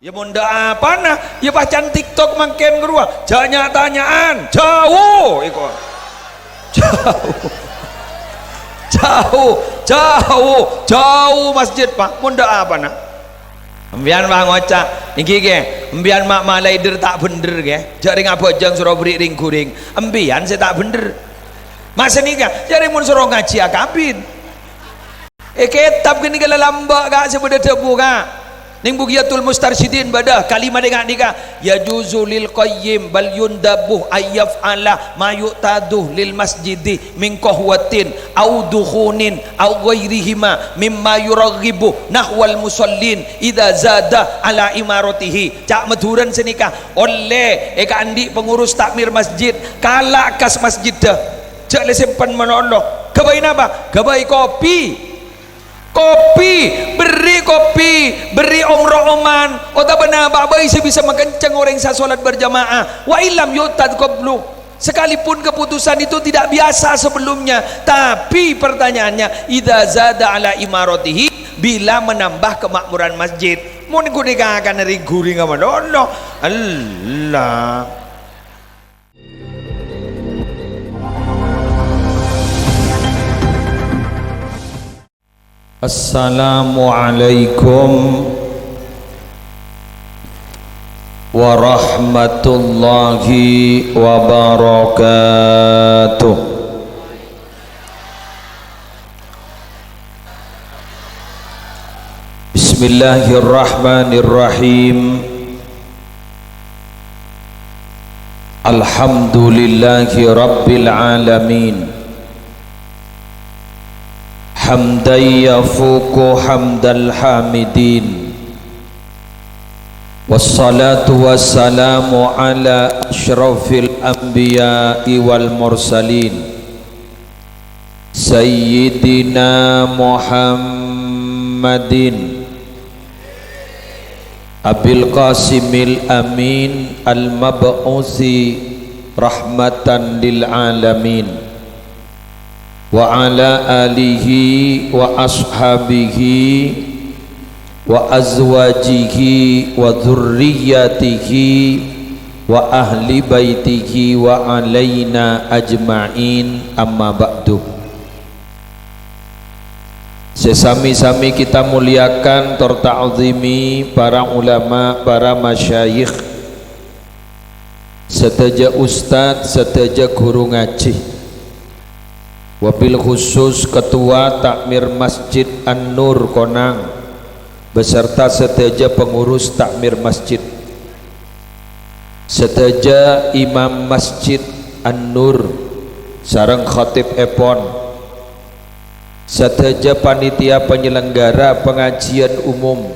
Ya munda apa nah? Ya bacan TikTok makin gerua. Janya tanyaan jauh, iko jauh masjid pak. Munda apa nah? Embian bang ngocak, niki ke, embian mak malaider tak bener ke, jaring apa jang suruh beri ring kuring, embian saya tak bener, masa nika, jaring mun suruh ngaji akabin, kitab gini kalau lambak gak sebeda tebu gak, ning bugiyatul mustarsyidin badah kalimat dengan nika, ya juzulil qayyim bal yundabuh ayyaf ala ma yu'taduh lil masjidi min qahwatin au dukhunin au ghairihima mimma yuraghibu nahwal musallin idza zada ala imaratihi. Cak meduran senika oleh eka andi pengurus takmir masjid kala kas masjid dah cak le simpan manono gabai napa gabai kopi beri omro-oman otak benar babai saya bisa mengenceng orang saya sholat berjamaah wa ilam yutad qablu, sekalipun keputusan itu tidak biasa sebelumnya, tapi pertanyaannya idza zada ala imaratihi, bila menambah kemakmuran masjid mau nikah akan dari guring apa dono Allah. Assalamualaikum warahmatullahi wabarakatuh. Bismillahirrahmanirrahim. Alhamdulillahi rabbil alamin. Hamdan yafuku hamdal hamidin, wassalatu wassalamu ala asyrafil anbiya'i wal mursalin sayyidina Muhammadin abil qasimil amin al mab'usi rahmatan lil alamin wa ala alihi wa ashabihi wa azwajihi wa dhurriyyatihi wa ahli baitihi wa alaina ajma'in, amma ba'du. Sesami-sami kita muliakan terta'zimi para ulama, para masyayikh, seteja ustadz, seteja guru ngaji, wabil khusus ketua takmir Masjid An-Nur Konang beserta seteja pengurus takmir masjid, seteja imam Masjid An-Nur sareng khatib epon, seteja panitia penyelenggara pengajian umum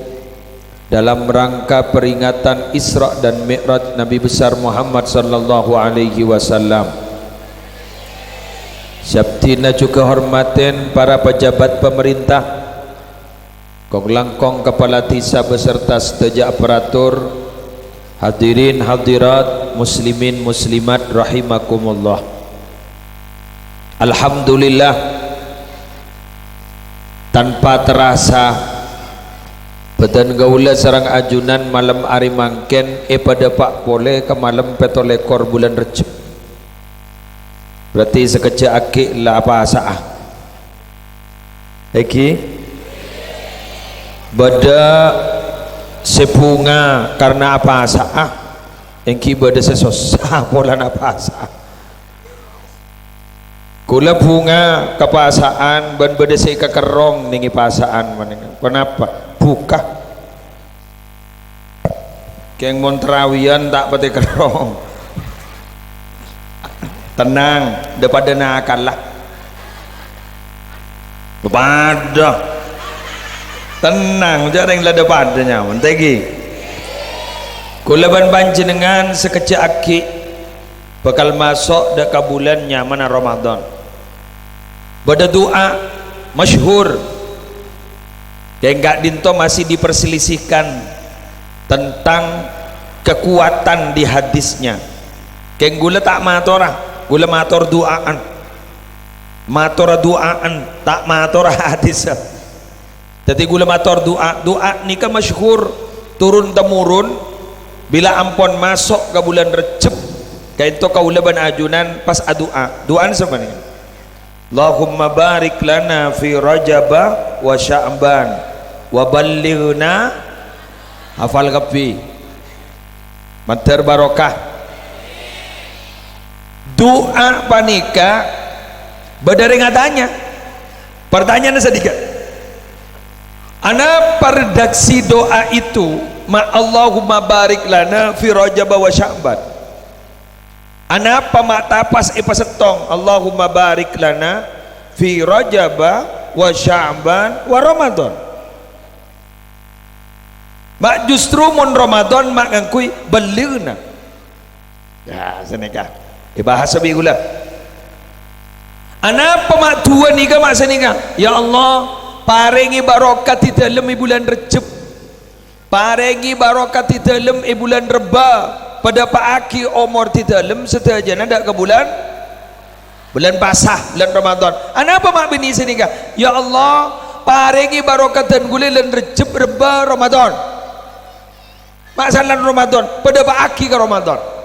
dalam rangka peringatan Isra dan Mi'raj Nabi besar Muhammad sallallahu alaihi wasallam. Sabtina juga hormatin para pejabat pemerintah, kong langkong kepala desa beserta seteja aparatur, hadirin hadirat, muslimin muslimat rahimakumullah. Alhamdulillah, tanpa terasa badan gaula sarang ajunan malam hari mangken pada pak pole ke malam petolekor bulan Rejab, berarti sekejap akik lah apa saah eki bada sepunga karena apa saah engki bada sesosah pola apa saah kula bunga kepasaan ban bada seka kerong ningi pasaan maning kenapa buka keng montrawian tak pati kerong tenang daripada nakal lah daripada tenang jarang lah daripadanya mentegi kulaban panjenengan sekejap aki bakal masuk dek bulan nyaman Ramadan pada doa masyhur yang enggak dinto masih diperselisihkan tentang kekuatan di hadisnya keng gula tak matorah gula mator duaan tak mator hadis. Jadi gula mator doa nika masyhur turun temurun bila ampun masuk ke bulan Recep kayak itu kau leban ajunan pas doa sebenarnya Allahumma barik lana fi Rajaba wa Sya'ban wa ballighna hafal kapi mater barokah doa panika badare ngatanya pertanyaan sedikit ana redaksi doa itu ma Allahumma barik lana fi Rajaba wa Sya'ban anapa mata pas ipasetong Allahumma barik lana fi Rajaba wa Sya'ban wa Ramadan mak justru mon Ramadan mak ngangkui belighna ya seneka bahasa bigula anapa mak tua nika mak senika ya Allah paringi barokat di dalam bulan Recep paringi barokat di dalam bulan Reba pada Pak Aki umur di dalam setajana ndak ke bulan pasah bulan Ramadan anapa mak bini senika ya Allah paringi barokat dan gule lan Recep Reba Ramadan mak salan Ramadan pada Pak Aki ke Ramadan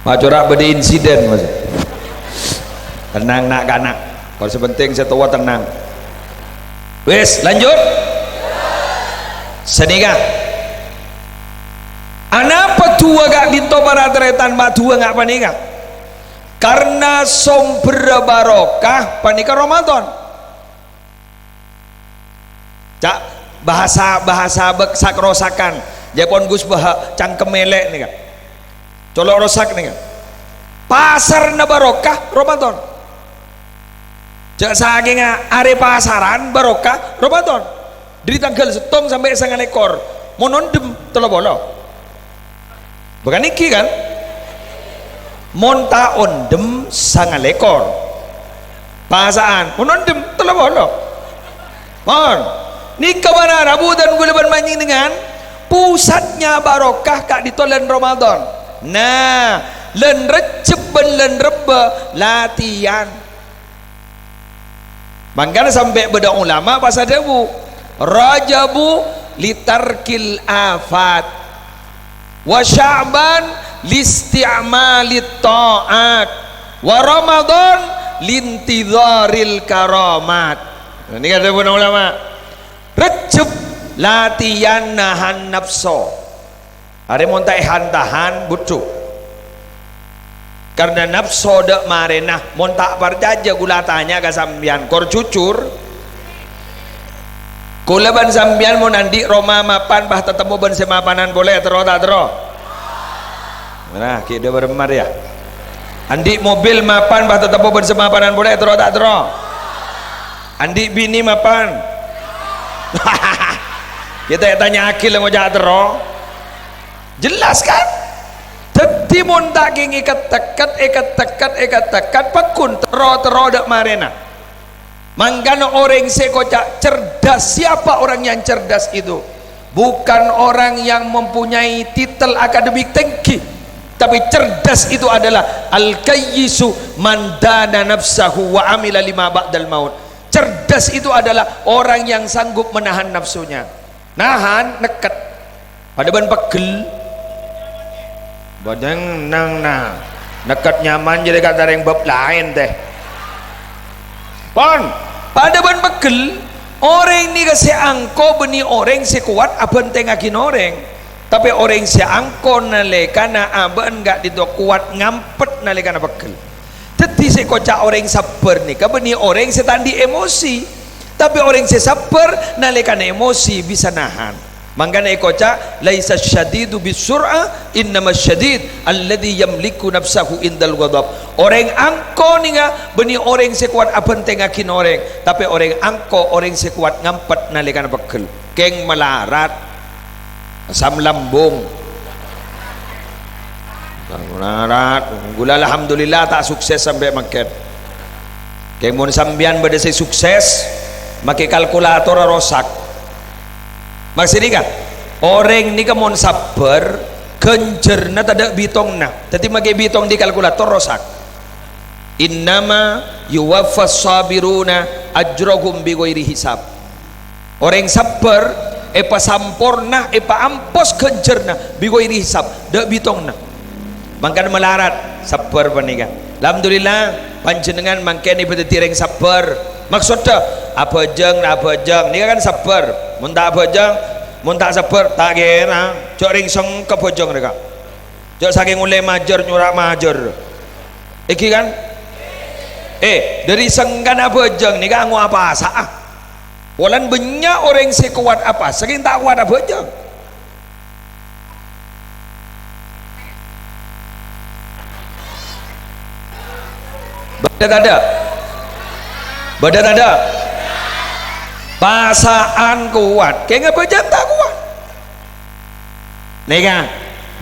mak corak beda insiden mas tenang nak kanak kalau sepenting saya tua tenang wes lanjut senika anapa tua gak dinto para teretan mak tua gak panika karena sumber barokah panika Ramadan cak bahasa sakrosakan japon gus bah cangkemelek nih kak colok rosak nih kan pasar na barokah Ramadan jak saking are pasaran barokah Ramadan dari tanggal setong sampai sangat ekor monondem telah bolo bukan iki kan monta ondem sangat ekor pasaan monondem telah bolo mon nikah mana Rabu dan gulaban manjing dengan pusatnya barokah kak ditolen Ramadan nah len Recep len Reba latihan makanya sampai beda ulama pas ada bu Rajabu litarkil afat wa Sya'ban listi'malit ta'at wa Ramadan lintidharil karamat ini kata beda ulama Recep latihan nahan nafsu ada montai hantahan butuh karena nafsu dak marenah montak parjaja gula tanya ke sambian kor cucur kula ban sambian mau nandi Roma mapan bah tetemu ban semapanan boleh tero tak tero nah kita beremar ya andi mobil mapan bah tetemu ban semapanan boleh tero tak tero andi bini mapan kita tanya akil mau jak tero jelas kan tapi mun tak ikat tekat pakun tero dak marena mangkana orang sekocak cerdas siapa orang yang cerdas itu bukan orang yang mempunyai titel akademik tinggi tapi cerdas itu adalah al-kayyisu man dana nafsahu wa amila lima ba'dal maut cerdas itu adalah orang yang sanggup menahan nafsunya nahan nekat pada ban pegel badang nang nah nekat nyaman jadi kata yang bab lain teh pon pada ban pegel orang ni kasi angko beni orang si kuat aben tengakin orang tapi orang si angko naleka na aben enggak dito kuat ngampet naleka na pegel teti si kocak orang sabar ni ka beni orang si tandi emosi tapi orang si sabar naleka na emosi bisa nahan mangkana ikoca laisa syadidu bisur'a innamas syadid alladhi yamliku nafsahu indal ghadab orang angko ninga beni orang sekuat aben tengakin orang tapi orang angko orang sekuat ngampet nalikan pegel keng melarat asam lambung melarat gula alhamdulillah tak sukses sampai makan keng mun sambian bade sukses make kalkulator rosak maksudnya kan orang ni mon sabar genjerna tadak bitongna tadi mage bitong di kalkulator rosak. Innama yuwaffas sabiruna ajrahum bighairi hisab. Orang sabar epa sampurna epa ampos genjerna bighairi hisab dak bitongna. Mangkan melarat sabar panika. Alhamdulillah panjenengan mangkene betetireng sabar. Maksudnya abajeng ni kan sabar. Mun tak abajeng, mun tak sabar tak kena. Jok ringseng ke bojong mereka. Jok saking mulai majer nyurak majer. Iki kan? Dari sengkan abajeng ni kan ngau apa asa ah. Walan banyak orang sekuat apa, saking tak kuat abajeng. Badat ada. Badat ada. Pasaan kuat, kayak ngabajang tak kuat. Nih kan,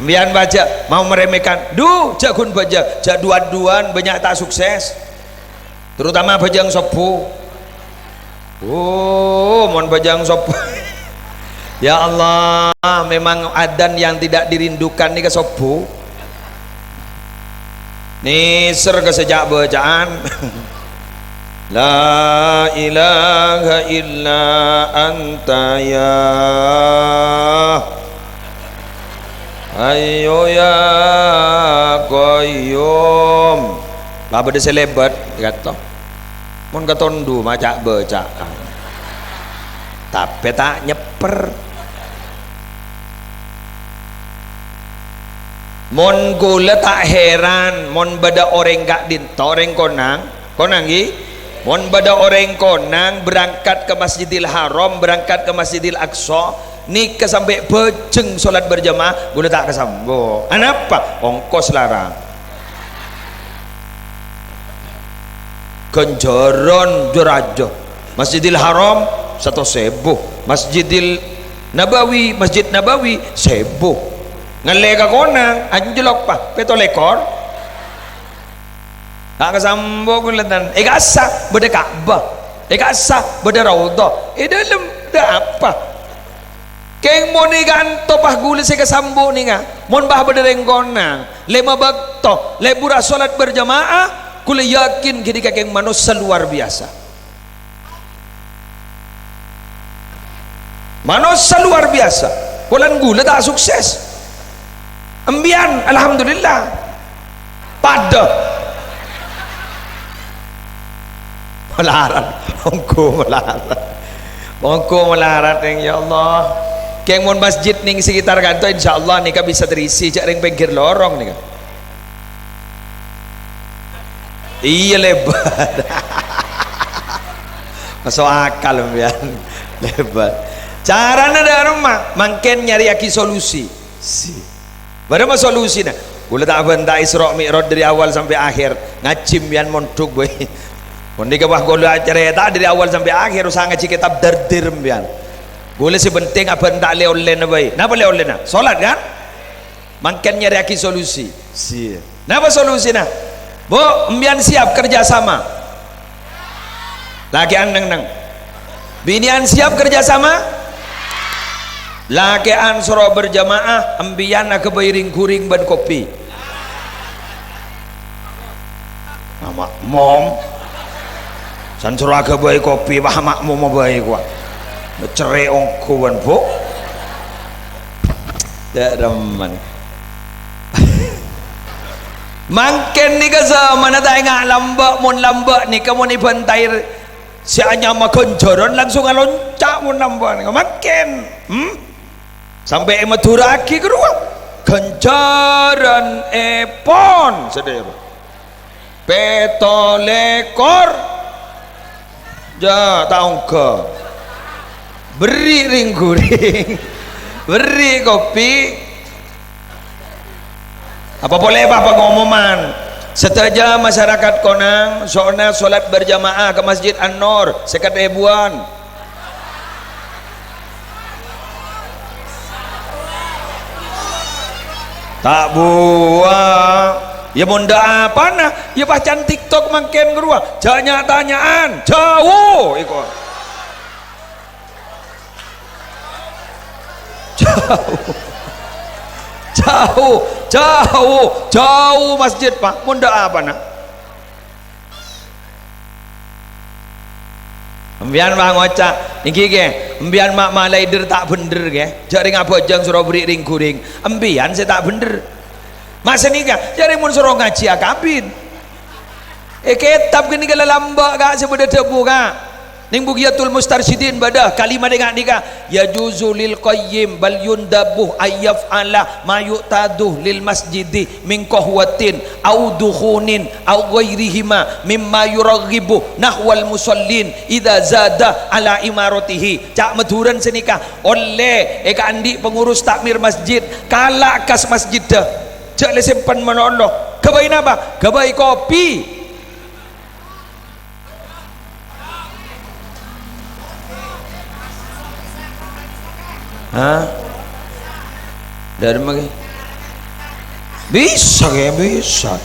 biar baca mau meremehkan. Duh, jagun baca, jak duan-duan banyak tak sukses. Terutama bajang sopu. Oh, mon bajang sopu. Ya Allah, memang adan yang tidak dirindukan nih ke sopu. Niser ke sejak bacaan. La ilaha illa anta ya ayo ya qayyum. Lah bade selebat kata. Mun ketondu macak bacaan. Tapi tak nyeper. Mon gula tak heran mon bada orang gak dinto orang konang gi. Mon bada orang konang berangkat ke Masjidil Haram, berangkat ke Masjidil Aqsa, nikah sampai bejeng solat berjamaah, gula tak kesambo. Kenapa? Ongkos larang. Kenjaran jurajo. Masjidil Haram 1.000, Masjidil Nabawi, Masjid Nabawi 1.000. Ngalega konang anjlok pa petolekor. Tak kesambo kulatan. Asa beda Ka'bah. Asa beda Raudhah. Dalam dah apa? Keng mon ikan topah gula se kesambo ni nga. Mon bah beda rengkonang. Lema bakto, lebura salat berjamaah, kula yakin ketika keng manusia luar biasa. Manusia luar biasa. Kulan gula tak sukses. Ambian alhamdulillah. Pada melarat, mongko melarat yang ya Allah. Keng mon masjid ning sekitar kantor insyaallah nika bisa terisi cak ring pinggir lorong nika. Iya lebat. Masuk akal mbian. Lebat. Caranya ada rumah, mangken nyari aki solusi. Bagaimana solusi nah? Gula tak benda Isra Mi'raj dari awal sampai akhir. Ngacim bian monduk boy. Mondi ke bah gula cerita dari awal sampai akhir usah ngaji kitab dardir mbian. Gula si penting apa ndak le online bae. Napa le online? Salat kan? Mangken nyari aki solusi. Si. Napa solusi nah? Bu, mbian siap kerjasama. Laki neng. Binian siap kerjasama? Laki suruh berjamaah, ambian ke bairing kuring ban kopi. Nama mom. San suruh ke bayi kopi, bah makmu mau bayi gua. Cerai ongkuan bu. Tak reman. Mangken ni ke zaman ada yang lambak mon lambak ni kamu ni bantai si anya makan joron langsung loncat mon lambak ni makin sampai Madura lagi kedua kenjaran epon sedih petolekor ja tahu ke beri ring guring beri kopi apa boleh apa pengumuman setaja masyarakat Konang soalnya solat berjamaah ke Masjid An-Nur sekat ribuan tak buah ya monda apa nah ya bacan TikTok makin gerua janya tanyaan jauh ikut Jauh. Jauh, jauh, jauh masjid Pak. Munda apa nak? Embian bang ngocak, iki ke, embian mak malai der tak bener ke, jari ngapa jang suruh beri ring kuring, embian saya tak bener, masa ni ke, jari mun suruh ngaji akabin, kitab gini kalau lambak kak sebedah tebu kak, ning Bugyatul Mustarsyidin badah kalimat dengan ya juzulil qayyim bal yundabuh ayyaf ala ma yu'taduh lil masjidi min qahwatin au dukhunin au ghairihima mimma yuraghibu nahwal musallin idza zada ala imaratihi. Cak meduran senikah oleh eka andi pengurus takmir masjid kalak kas masjid dah cak le simpan manono kebai napa kebai kopi. Hah? Dari mana? Bisa ya, bisa.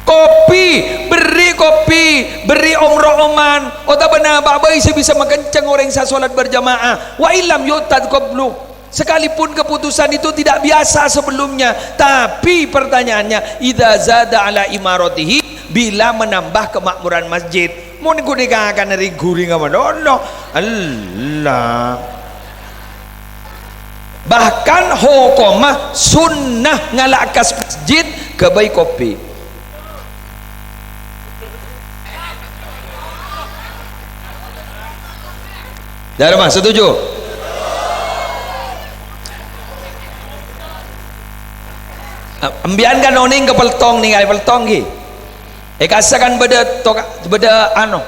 Kopi, beri omroman. Otak benar, babai saya bisa mengencang orang saya solat berjamaah. Wa ilam yutad qablu. Sekalipun keputusan itu tidak biasa sebelumnya, tapi pertanyaannya, idza zada ala imaratihi, bila menambah kemakmuran masjid. Mau nikah akan dari guring apa? No. Allah. Bahkan hukumah sunnah ngalakas masjid kebai kopi. Dari mana? Setuju? Ambian kan oning ke peltong nih kali peltong ki. Kasakan beda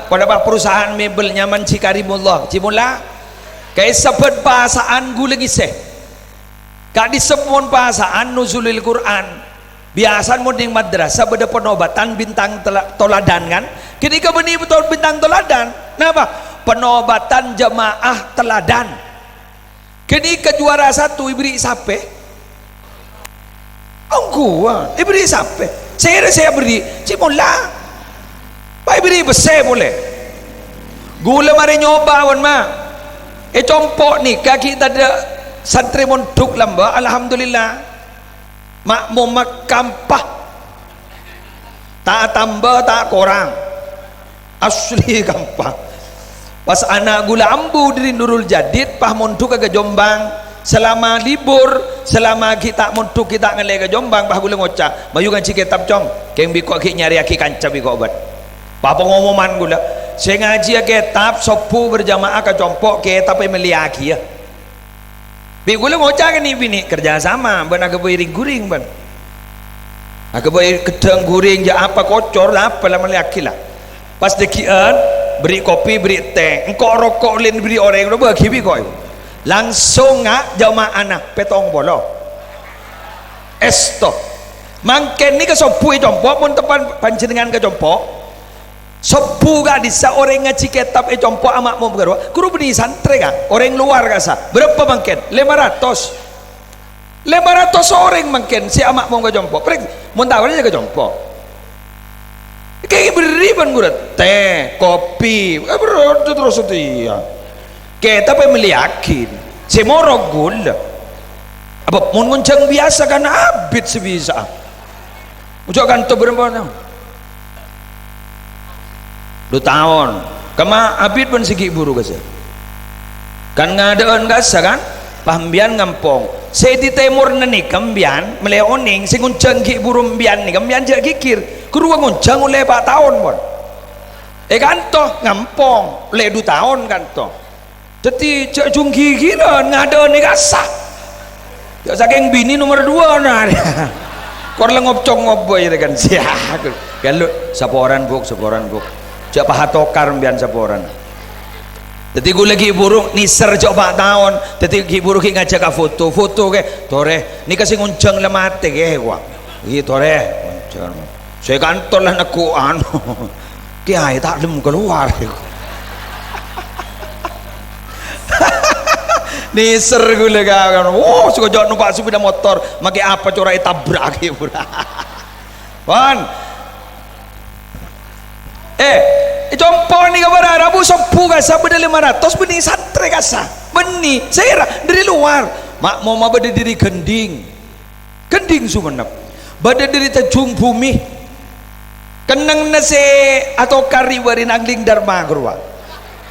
pada perusahaan mebel nyaman Cikarimullah Cimula kayak sepet bahasaan guleng iseh. Kak disebut bahasaan nuzulil Quran biasa mending madrasah beda penobatan bintang toladan kan kini kebeni betul bintang toladan kenapa penobatan jamaah teladan kini kejuara satu ibri sape gua ibri sape saya beri cimula pak ibri besar boleh gula mari nyoba wan ma compok nih kaki ada santri mondok lamba alhamdulillah makmum makampah tak tambah tak kurang asli gampang pas anak gula ambu dari Nurul Jadid pah mondok ke Jombang selama libur selama kita mondok kita ngelai ke Jombang pah gula ngocak bayu kan kitab cong keng biko ki nyari aki kanca biko obat pah pengumuman gula saya ngaji kitab sopu berjamaah ke compok kitab meliaki ya Bigula ngocak ni bini kerja sama ban agak ring guring ban agak kedeng guring ya apa kocor lah apa lah laki lah pas dekian beri kopi beri teh engkau rokok lin beri orang lo bagi bikoi langsung ngak jamaah anak petong bolo esto mangken ni ke sopu compok pun tepan panjenengan ke compok sepu gak bisa orang ngaji kitab compok amak mau bergarwa kuru beni santri gak orang luar kasa berapa mungkin 500 orang mungkin si amak mau ke compok mau tahu aja ke compok kayak beri ban gura teh kopi berapa terus itu ya kita meliakin si morok gula apa mau nguncang biasa kan abit sebisa ucapan tuh berapa 2 tahun kema abid pun segi buru kasa kan ngadaan kasa kan pambian ngampong saya di timur nani kambian meleoning sing nguncang ki buru mbian ni kambian jak kikir kedua nguncang oleh 4 tahun pun kan toh ngampong le 2 tahun kan toh jadi cak jungki kira ngadaan ni kasa ya saking bini nomor 2 nah kor lengop cong boy kan siak kalau saporan buk cak pahatokar mbian saporan jadi gue lagi burung niser coba tahun jadi gue burung ngajak foto ke tore ini kasih nguncang lemate ke gua iya tore saya kantor lah naku anu kiai tak lem keluar niser gue lagi kan wow suka jauh numpak sepeda motor makai apa corai tabrak ya wan compok ni kabar Rabu sopu kasa benda 500 benih santri kasa benih saya dari luar mak moma bade diri gending sumenep bade diri tajung bumi kenang nase atau kari warin angling dharma kurwa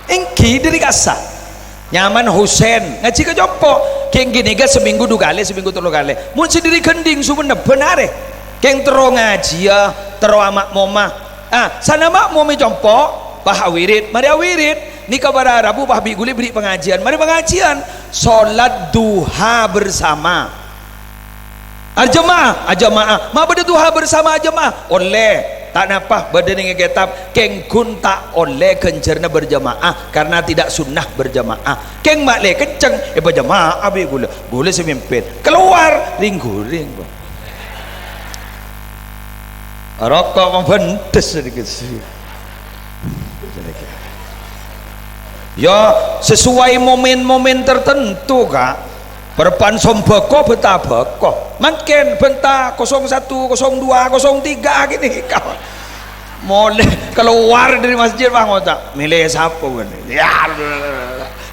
engki diri kasa nyaman Husen ngaji ke jompo keng gini ga seminggu 2 kali seminggu 3 kali mun sendiri gending sumenep benar keng tero ngaji ya tero amak moma sana mak momi jompo bah wirid mari wirid ni kabar Rabu bah biguli beri pengajian mari pengajian salat duha bersama ajamaah ma bade duha bersama ajamaah oleh tak napa bade ning kitab keng kun tak oleh kencerna berjamaah karena tidak sunnah berjamaah keng mak le kenceng berjamaah abi gula semimpin keluar ring-guring rokok membendes sedikit ya sesuai momen-momen tertentu kak perpan sombeko betabeko makin benta 01 02 03 gini kau mulai keluar dari masjid bang otak milih siapa ini ya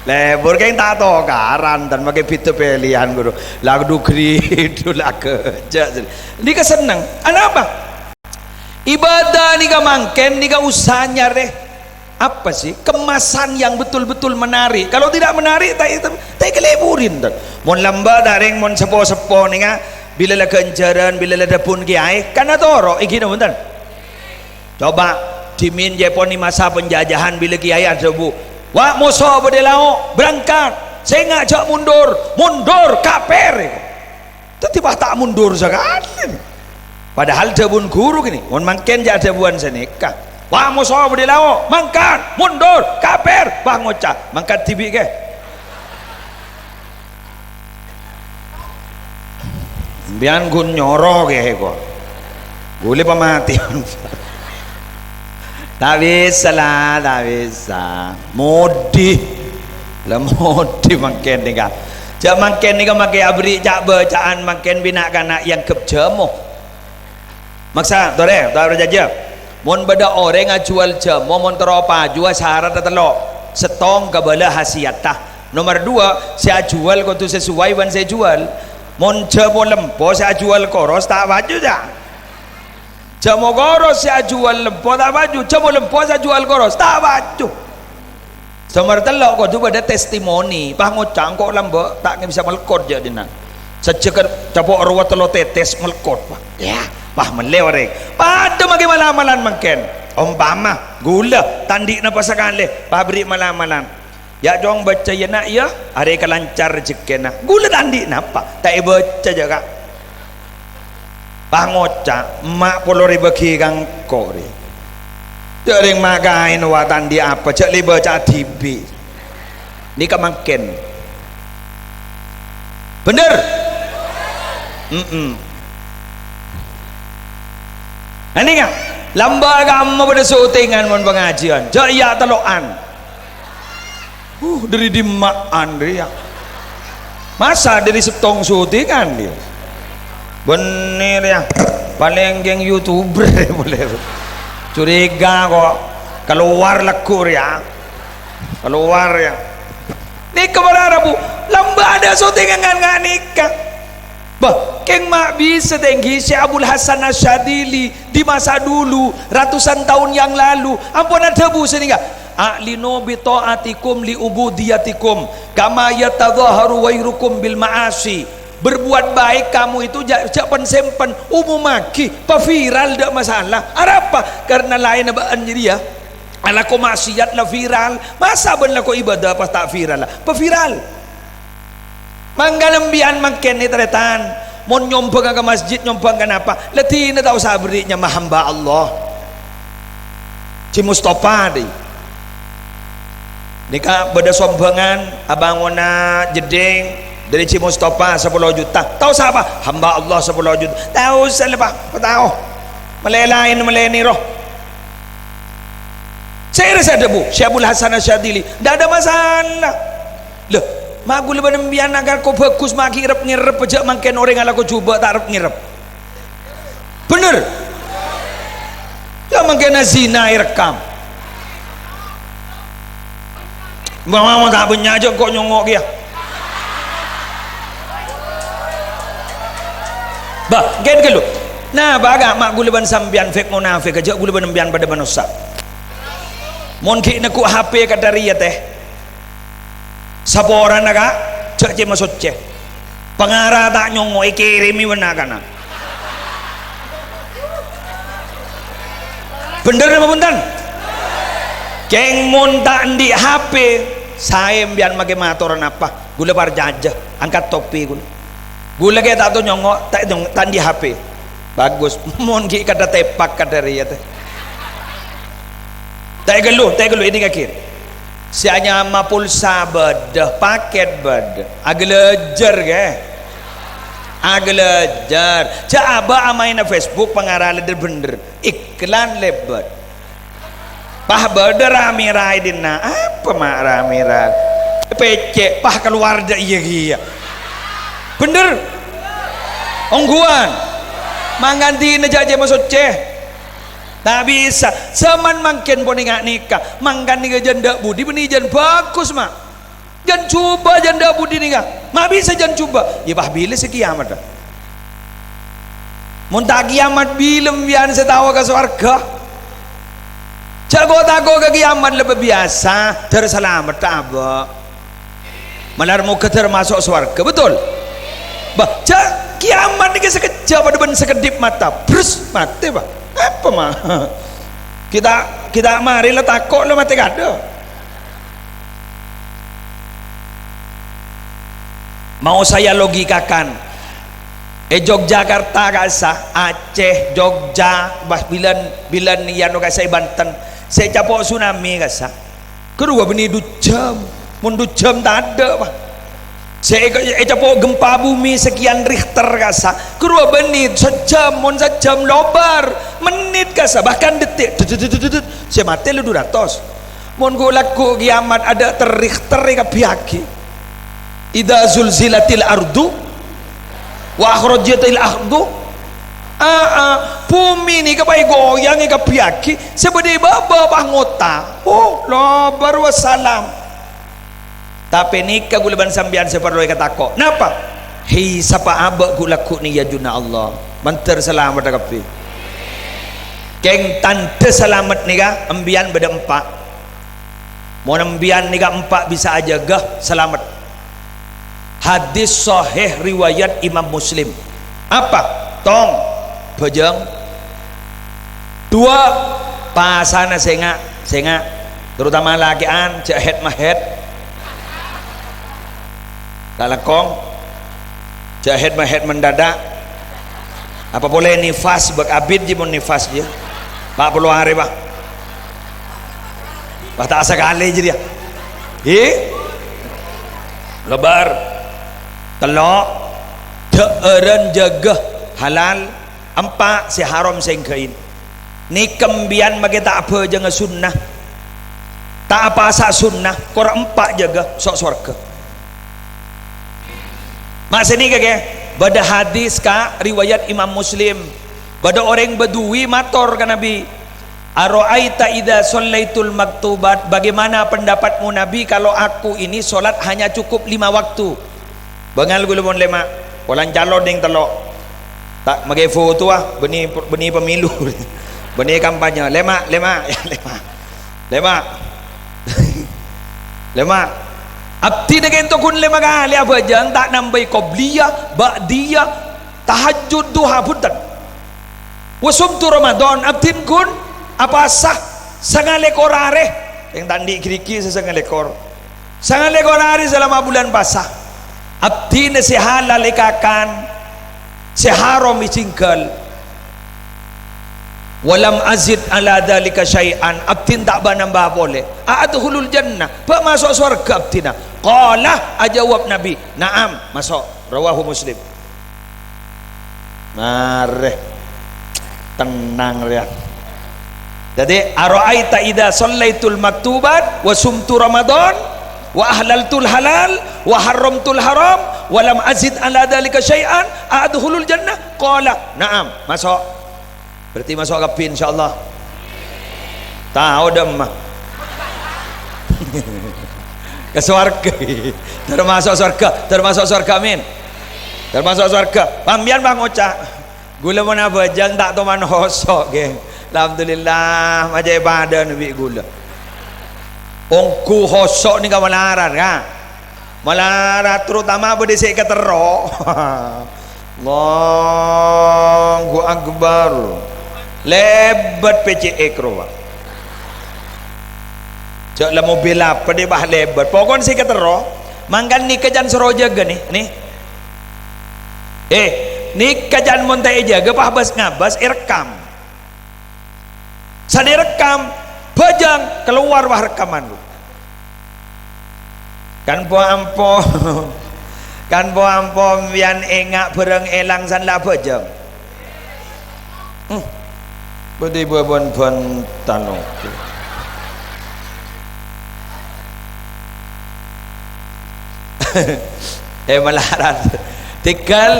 lebur kayak tak tahu karan dan pakai pintu pilihan guru lagu kridu lagu kerja ini kesenang apa ibadah nih mangken nih usahanya deh apa sih kemasan yang betul-betul menarik kalau tidak menarik tak keleburin tuh mon lamba daring mon sepo-sepo nih bila lah kencaran bila lah dapun kiai karena toro ikina bentar coba dimin Jepon di masa penjajahan bila kiai ada bu wah musuh berdelao berangkat saya ngajak mundur kaper itu tiba tak mundur sekali padahal jabun guru gini mon mangken jadi buan seneka wah musuh berdelao mangkat mundur kaper bah ngocak mangkat tibi ke bian gun nyoro ke kok boleh pematian tak bisa lah tak bisa modi lah modi mangken ni kan jak mangken ni kan makai abri jak bacaan mangken bina kanak yang kepjemo maksa tore tak berjajah mon beda orang ngajual jemo mon teropa jual syarat telok setong kabala hasiatah nomor 2 saya jual kau tu sesuai wan saya jual mon jemo lempo saya jual koros tak baju dah jemo koros saya jual lempo tak baju jemo lempo saya jual koros tak baju nomor telok kau tu beda testimoni bah ngocang kok lambo tak bisa melekot je dina sejak capok ruwat telok tetes melekot bah ya bah melewari pada magi malam-malam mangken umpama gula tandik napa sekali pabrik malam-malam ya dong baca ya nak ya hari kelancar rezekina gula tandik napa tak baca jaga bah ngocak mak 10.000 ki kang kori tering magain wa tandik apa cak li baca TV ni ka mangken bener ini kan lamba kamu pada syutingan mon pengajian jaya telokan dari dimaan dia masa dari setong syutingan dia bener ya paling geng YouTuber boleh curiga kok keluar lekur ya keluar ya ini kemana bu lamba ada syutingan nggak nikah bah keng mak bisa tinggi si Abdul Hasan Asyadili di masa dulu ratusan tahun yang lalu ampun ada bu sehingga a'linu bi ta'atikum li ubudiyatikum kama yatadhaharu wairukum bil ma'asi berbuat baik kamu itu jak pensempen umum maki pa viral dak masalah apa karena lain abaan jadi ya ala ko maksiat la viral masa ben la ko ibadah pas tak viral lah pa viral manggalembian mangken ni teretan mon nyompang ke masjid nyompang kenapa letih na tahu sabrinya mahamba Allah ci Mustafa deh nikah beda sombangan abangona jeding dari ci Mustafa 10 juta tahu siapa hamba Allah 10 juta tahu selepas tahu melelain meleni roh saya rasa ada bu Syabul Hasan Asyadili tidak ada masalah loh magu leban nembian agar kau bagus maki ngirep pejak mangken orang ala kau coba tak rep ngirep bener ya mangken zina rekam mama tak punya aja kok nyongok dia bah gen ke lu nah baga mak gula ban sambian fek munafik aja gula ban ambian pada manusia mon ki na ku HP kata ria teh saporan naga cek je masuk cek pengarah tak nyongo ikirimi benar kana bener apa punten keng mon tak di HP saya ambian make matoran apa gula bar jajah angkat topi gula kayak tak tahu nyongo tak di HP bagus mon ki kata tepak kata ria teh tak gelu ini kakir si hanya ma pulsa bedah paket bedah aglejer ke aglejer coba amain Facebook pengarah leder bener iklan lebat pah bedah ramirai dina apa mak ramirai pecek pah keluar dah iya bener ongguan mangganti najaje masuk ceh tak bisa zaman makin pun nikah manggan nikah janda budi beni jan bagus mak jan coba janda budi nikah mak bisa jan coba ya bah bila sekiamat dah muntah kiamat bilem bian setawa ke surga jago ke kiamat lebih biasa terselamat tak apa malar muka termasuk surga betul bah kiamat nikah sekejap pada ben sekedip mata brus mati bah apa mah kita mari lah takut lah mati kada mau saya logikakan Yogyakarta kasa Aceh Jogja bas bilan yang kasa Banten saya capok tsunami kasa kedua beni 2 jam mun 2 jam tak ada bah saya capok gempa bumi sekian Richter kasa kedua benit sejam mon sejam lobar menit kasa bahkan detik saya mati lu 200 mon go laku kiamat ada ter-Richter ka pihaki idza zulzilatil ardu wa akhrajatil ardu bumi ni kapai goyang ka pihaki sebede baba ngota oh lobar wassalam tapi nikah gula ban sambian seperti kata kok napa hi sapa abak gula ku ni ya juna Allah manter selamat kapi keng tante selamat nikah ambian beda 4 mau ambian nikah 4 bisa aja gah selamat hadis sahih riwayat Imam Muslim apa tong bejeng 2 pasana senga terutama lakian jahet mahet lalakong jahet mahet mendadak apa boleh nifas bak abid je mon nifas dia 40 hari bah tak sekali je dia lebar telok teeren jaga halal 4 si haram sengkain ni kembian bagi tak apa jangan sunnah tak apa asa sunnah korang 4 jaga sok surga masa ni kakek bada hadis ka riwayat Imam Muslim bada orang Badui mator ka Nabi aro'aita idza shallaitul maktubat bagaimana pendapatmu Nabi kalau aku ini solat hanya cukup 5 waktu bangal gulumon lema walang calon ding telok tak magai foto beni pemilu beni kampanye lema abdi dengan tu kun lima kali apa jang tak nambai qobliyah ba'diyah tahajud duha punten wasumtu Ramadan abdin kun apa sah sangalekor areh yang tandi kiriki sesangalekor sangalekor hari selama bulan basah abdi na si halal ikakan si haram isingkal walam azid ala dhalika syai'an abdin tak nambah boleh a'adhulul jannah pak masuk surga abdina qala ajawab Nabi na'am masuk rawahu Muslim mareh tenang lihat jadi ara'aita idza shallaitul maktubat wa sumtu Ramadan wa ahlaltul halal wa haramtul haram walam azid ala dhalika syai'an a'adhulul jannah qala na'am masuk berarti masuk kapi insyaallah tahu dah ke surga termasuk surga amin termasuk surga pambian bang ocak Gula mana bajang tak tu man hosok ke. Alhamdulillah macam ibadah nabi gula. Ongku hosok ni kau melarat kan? Melarat terutama berdesik ketero. Allahu Akbar. Lebat PCE keruak. Cak lah mobil apa dia bah lebat. Pokoknya si ketero. Mangkan ni kejan seroja ke ni? Ni kejan montai jaga pah bas ngabas rekam. Sadi rekam bajang keluar wah rekaman lu. Kan po ampo kan po ampo bian engak bereng elang san la bajang. Budi bon tano. Melarat tikal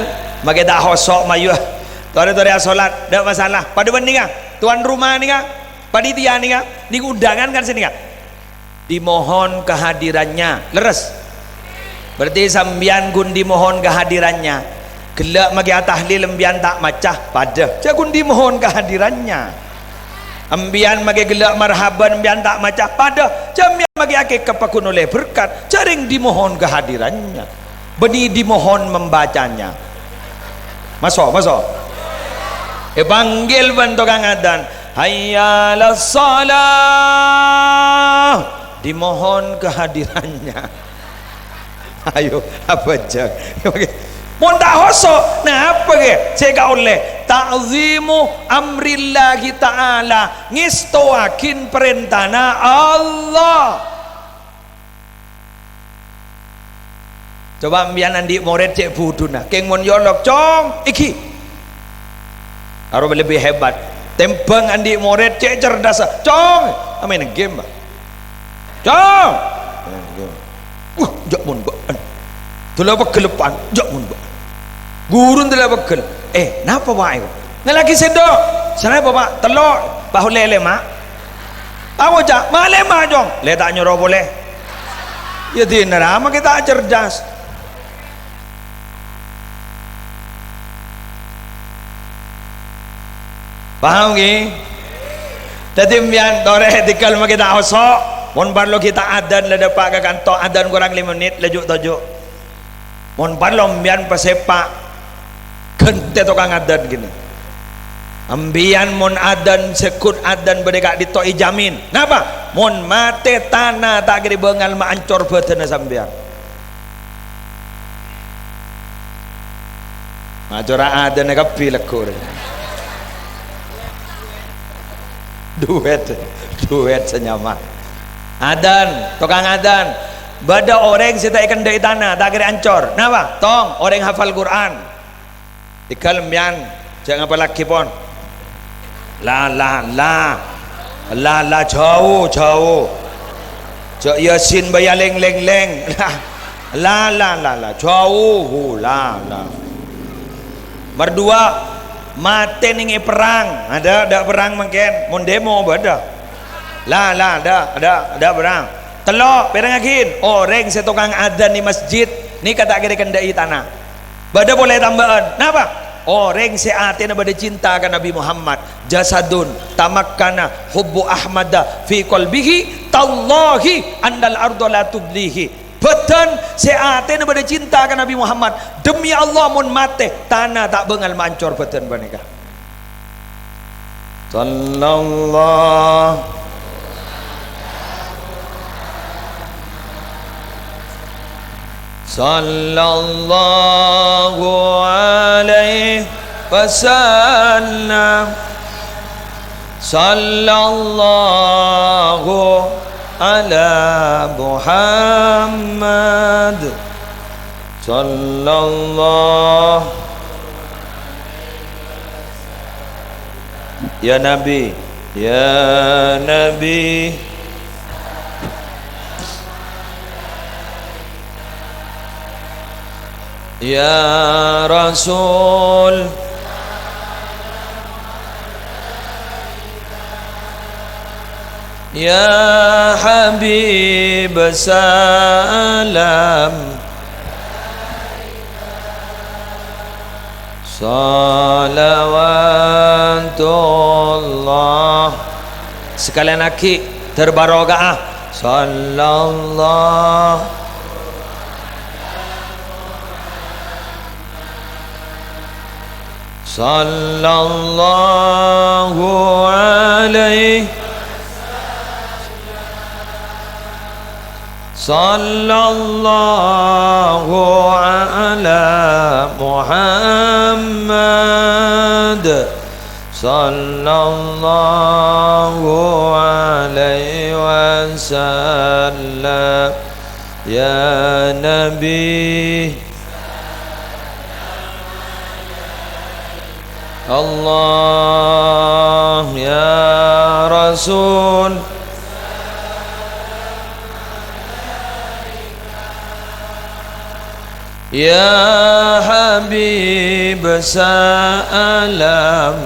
mageda hosok mayuh tore salat dak masalah pada bening tuan rumah ni panitia ni ni undangan kan sini dimohon kehadirannya leres berarti sambian gun dimohon kehadirannya gelak magi tahlil ambian tak macah pada jagun dimohon kehadirannya ambian magi gelak marhaban ambian tak macah pada jamian magi akik kepakun oleh berkat jaring dimohon kehadirannya beni dimohon membacanya masuk panggil bantu kang adan hayya alas salah dimohon kehadirannya ayo apa jang mun tak hosok nah apa ke saya oleh ta'zimu amrillahi ta'ala ngistoakin perintahna Allah. Coba ambian andi murid cek buduna keng mon yolok cong iki harus lebih hebat tembang andi murid cek cerdas cong main game bah cong jak mun baan tulah pegelepan jak mun baan gurun tulah pegel napa wae ngalagi sedok sana bapak telok bahu lele mak tahu jak male mak jong le tak nyuruh boleh ya dinara kita cerdas. Paham ke? Jadi mian tore tikal magi tak hosok mon parlo kita adan la dapat ke kantor adan kurang 5 menit lajuk tajuk mon parlo mian pasepak kente tukang adan gini ambian mon adan sekut adan berdeka ditoi jamin napa mon mate tanah tak gede bengal ma ancor betena sambian macora adan kapi lekur duet senyama adan tukang adan bada orang kita ikan dari tanah tak kira ancor napa tong orang hafal Quran ikal mian jangan apa laki pon la jauh cak yasin bayar leng la jauh la berdua mate ningi perang ada perang mungkin mun demo bada ada perang telok perangin orang setukang adzan di masjid ni kata kira kendai tanah bada boleh tambahan napa orang seate na bada cinta kan Nabi Muhammad jasadun tamakkana hubbu ahmada fi qalbihi tallahi andal ardo la tublihi beton seate na bada cinta kan Nabi Muhammad demi Allah mun mate tanah tak bengal mancor beton banika sallallahu alaihi wasallam sallallahu ala Muhammad sallallahu ya Nabi ya Rasul ya Habib salam salawatullah. Sekalian lagi terbarokah sallallahu sallallahu alaihi sallallahu ala Muhammad sallallahu alaihi wasallam ya Nabi Allah ya Rasul ya Habib salam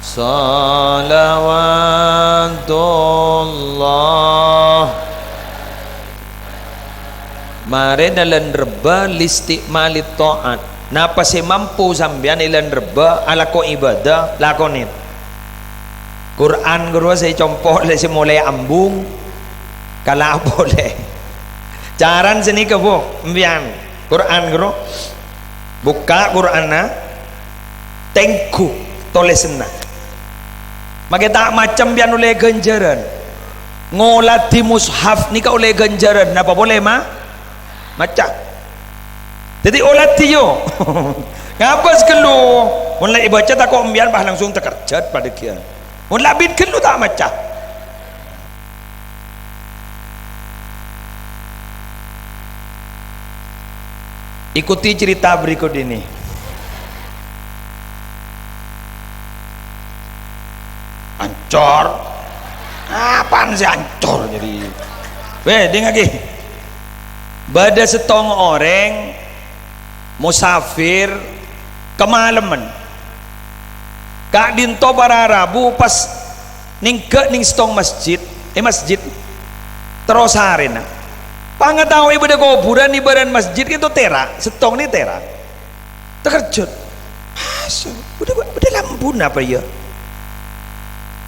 salawatullah. Mare dalam reba listiqmalit ta'at. Napa si mampu sambian ilan reba alako ibadah lakonit. Quran guru saya compok le si mulai ambung kala boleh. Caran sini ke bu mbian Quran guru buka Quran na tengku tolesna. Maka tak macam bian oleh ganjaran. Ngolat di mushaf ni ka oleh ganjaran. Napa boleh mah? Macam jadi olat tiyo ngapa sekelu mulai baca tak kau ambian bah langsung terkerjat pada kia mulai bid kelu tak macam ikuti cerita berikut ini. Ancor apaan sih ancor jadi dengar lagi. Bada setong orang musafir kemalaman kak dinto bararabu pas ning setong masjid masjid terus hari na pangataw ibadah kuburan ibadah masjid itu tera setong ni tera terkejut udah lampun apa ya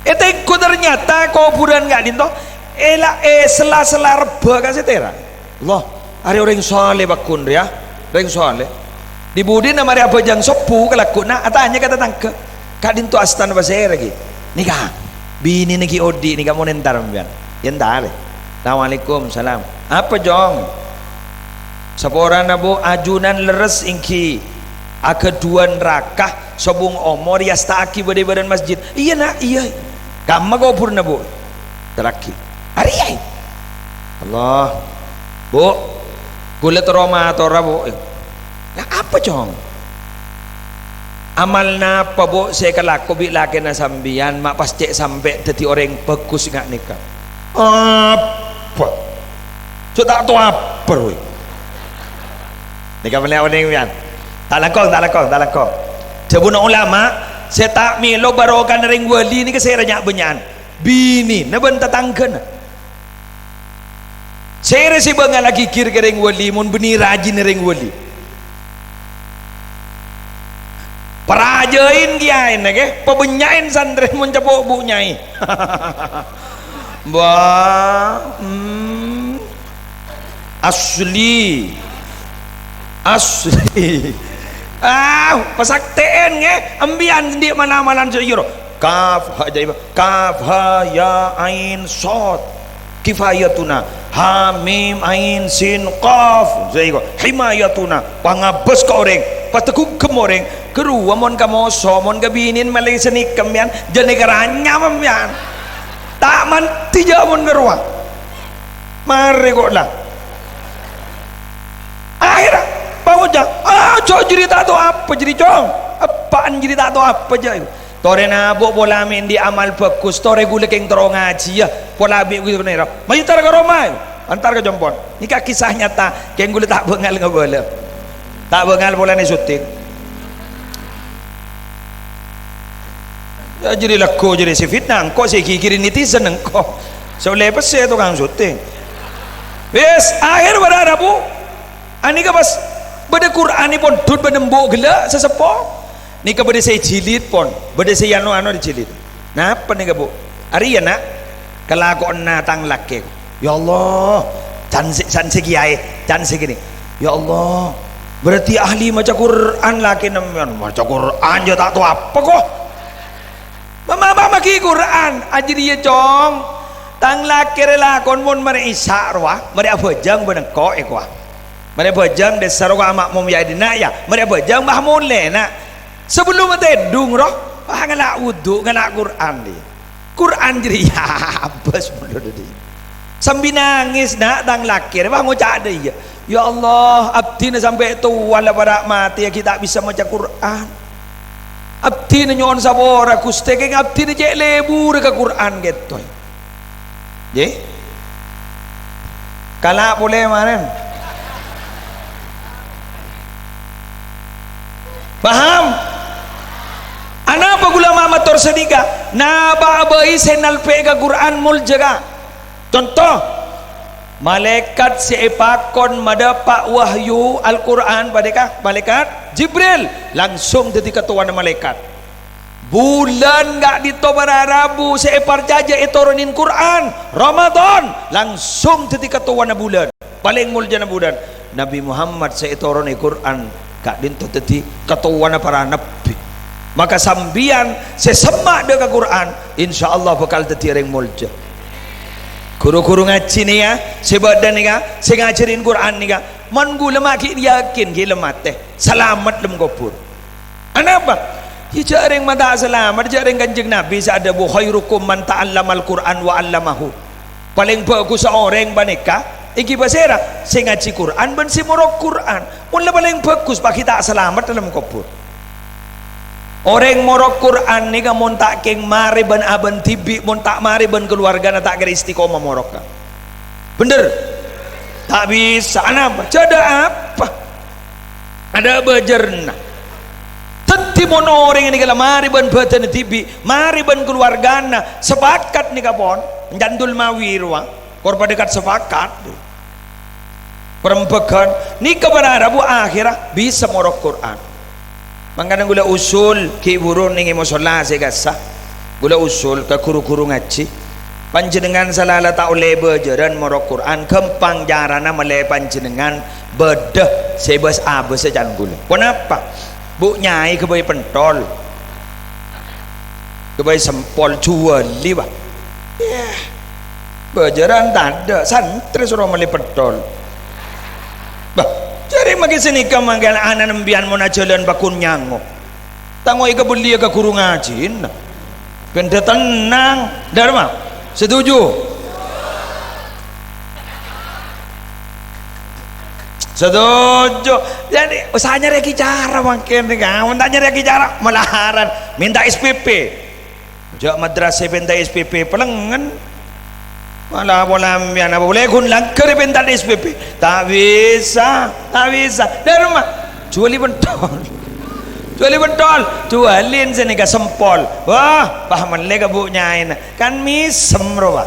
itu ternyata kuburan gak dinto sela-sela reba kasih tera Allah hari orang soleh bakun ya orang soleh dibudi nama dia apa jang sopu kelakuna atanya kata tangke kadin tu astan basere lagi nikah bini niki odi nikah mau nentar mbian yentar assalamualaikum salam apa jong sapora nabu ajunan leres ingki akeduan rakah sobung omor yastaki bade-badan masjid iya nak iya kamma gopur nabu teraki hari ay Allah bu gula teroma atau rabu apa cong amal na apa bu saya kelaku bi laki na sambian mak pas cek sampai jadi orang bagus nggak nikah apa so tak tahu apa weh nikah beliau ni kan tak lakong jabuna ulama saya tak milo barokan ring wali ni ke saya banyak benyan bini na benta tangken saya rasa bangal lagi kir ke ring wali mun benih rajin ring wali perajain kiain nake pebenyain santri mun capok bu nyai asli pasakteen nge ambian di mana-mana sayur kaf ya ain sod kifayatuna hamim ain sin qaf zaigo himayatuna pangabes ka orang pateguk kemoreng keru amon kamo somon gabinin malay senik kamian jane garanya mamian tak man tija mon gerwa mari kok lah akhirnya pamoja cok jadi tak tahu apa jadi cong apaan jadi tak tahu apa aja tore nabok bola main di amal bagus tore gule keng terong ngaji ya pola bi gitu nih maju tar ke Roma antar ke Jompon ini kisah nyata keng gule tak bengal nggak boleh tak bengal bola nih syuting ya jadi leko jadi si fitnah kok si kikirin netizen kok so lepas saya tukang syuting wes akhir berada bu Ani ka pas bade Quran ni pun dut benembuk gelak sesepo. Ni ka bade saya jilid pun, bade saya anu dijilid. Napa ni ka bu? Ari ya nak kelakon na tang laki. Ya Allah, can kiai, can segini. Ya Allah, berarti ahli maca Quran laki nemen maca Quran je tak tahu apa kok. Mama maki Quran ajri ye jong. Tang laki relakon mun mari isa roa, mari abajang benengko ekwa. Mari abajang de sarwa makmum ya dina ya, mari abajang mahmun le nak. Sebelum tedung roh, ngala wudu ngala Quran dia. Quran jadi habis mulut dia. Sambil nangis nak tang laki, bang ngucap dia. Ya Allah, abdi na sampai tua lah pada mati ya kita bisa baca Quran. Abdi na nyon sabora kuste ke abdi na cek lebur ke Quran gitu. Ye? Kalak boleh mana? Paham? Anapa gula mama tor sedika? Naba abai senal pega Quran mul jaga. Contoh, malaikat seepakon mendapat wahyu Al-Quran pada malaikat Jibril langsung jadi ketua malaikat. Bulan gak ditobar Rabu seepar jaja iturunin Quran Ramadan langsung jadi ketua bulan paling mulia bulan Nabi Muhammad seiturunin Quran gak dinto jadi ketua para nabi. Maka sambian sesemak dengan Quran insyaallah bakal jadi ring mulja. Guru-guru ngaji ni ya, sebadan ni ya, saya ngajarin Quran ni ya, man gula maki yakin gila mati, selamat lem kubur. Kenapa? Ya jaring mata selamat, jaring kanjeng Nabi seada bu khairukum man ta'allamal Quran wa 'allamahu. Paling bagus seorang baneka, iki basera, saya ngaji Quran ben si morok Quran. Mula paling bagus bagi tak selamat dalam kubur. Orang morok Quran ni kan montak keng mari ban aban tibi montak mari ban keluarga na tak kira istiqomah morok kan. Bener? Tak bisa. Kenapa? Ada apa? Ada bejerna. Tenti mon orang ni kalau mari ban badan tibi, mari ban keluarga na sepakat ni kapon, jandul mawirwa, korban dekat sepakat. Perempuan ni kepada Rabu akhirah bisa morok Quran. Mangkana gula usul ki burun ningi musola segasa gula usul ke kuru-kuru ngaji panjenengan salala tak oleh bejaran morok Quran kempang jarana meleh panjenengan bedah sebas abes sejan gula. Kenapa? Bu nyai kebai pentol kebai sempol juali bah bejaran tak ada santri suruh meleh pentol bah cari magi sini ka manggal anak nembian mona jalan bakun nyango tangoi ka beli ka kurung ngajin kena tenang dharma setuju jadi usahanya reki cara makin kawan tanya reki cara melaharan minta SPP jak madrasah minta SPP pelengan malah boleh apa boleh kun langkar bentar SPP tak bisa dari rumah juali pentol jualin sini ke sempol wah pahaman lega bu nyain kan misem roba